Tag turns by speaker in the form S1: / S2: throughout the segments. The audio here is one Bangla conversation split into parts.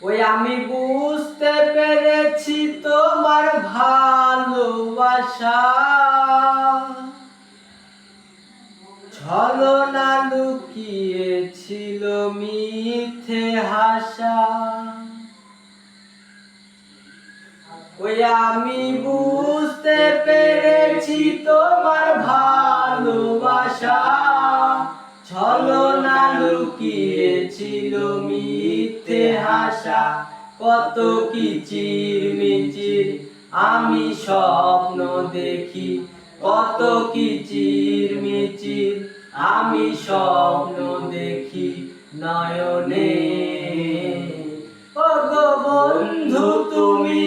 S1: ওই আমি বুঝতে পেরেছি তোমার ভালোবাসা, ছলনা লুকিয়েছিল মিথ্যে হাসা। ওই আমি বুঝতে পেরেছি তোমার ভালোবাসা, ছলনা লুকিয়েছিল মিথ্যে হাসা। কত কিচিরমিচির আমি স্বপ্ন দেখি, কত কিচিরমিচির আমি স্বপ্ন দেখি নয়নে। ও গো বন্ধু তুমি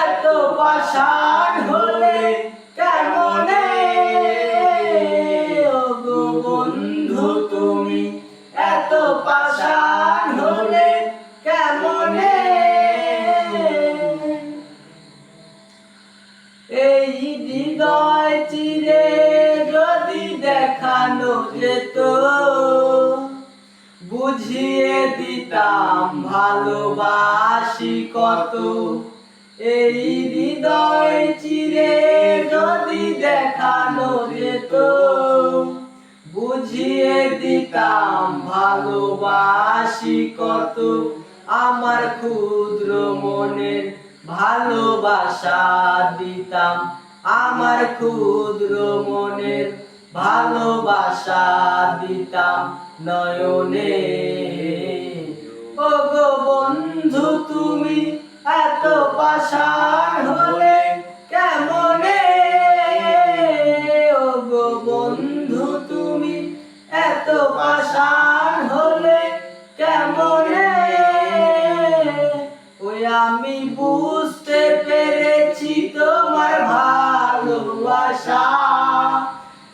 S1: এত পাষাণ হলে কেমনে, ও গো বন্ধু তুমি এত পাষাণ হলে কেমনে। এই হৃদয় চিরে যদি দেখানো যেত, বুঝিয়ে দিতাম ভালোবাসি কত। এই হৃদয় চিরে যদি দেখানো যেত, বুঝিয়ে দিতাম ভালোবাসি কত। আমার ক্ষুদ্র মনের ভালোবাসা দিতাম, আমার ক্ষুদ্র মনের ভালোবাসা দিতাম নয়নে। ও গো বন্ধু তুমি এত পাষাণ হলে কেমনে, ও গো বন্ধু তুমি এত পাষাণ হলে কেমনে। ওই আমি বুঝতে পেরেছি তোমার ভালোবাসা,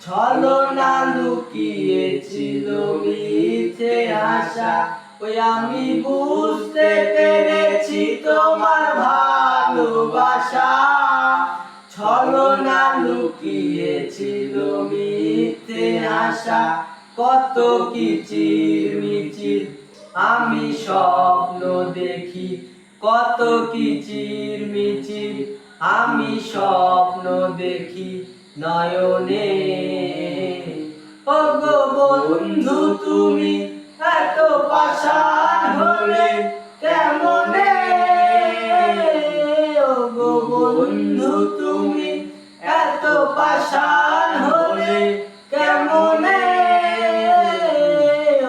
S1: ছলনা লুকিয়েছিল মিথ্যে আশা। ওই আমি বুঝতে পেরেছি তোমার ভালোবাসা, ছলনা লুকিয়েছিল মিথ্যে আশা। কত কিচিরমিচির আমি স্বপ্ন দেখি, কত কিচিরমিচির আমি স্বপ্ন দেখি নয়নে। ও গো বন্ধু তুমি এত পাষাণ হলে কেমনে, ও গো বন্ধু তুমি এত পাষাণ হলে কেমনে,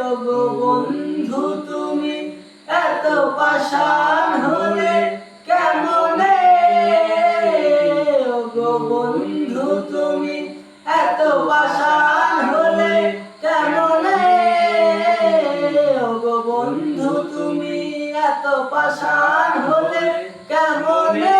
S1: ও গো বন্ধু তুমি এত পাষাণ হলে কেমনে, ও গো বন্ধু তুমি এত পাষাণ হলে কেমনে, ও গো বন্ধু তুমি এত পাষাণ হলে কেমনে।